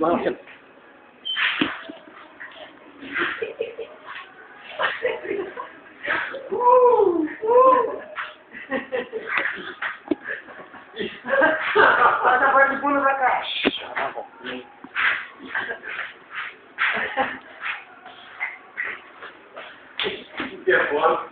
Bakit? Ada parte pulo pra cá. Que é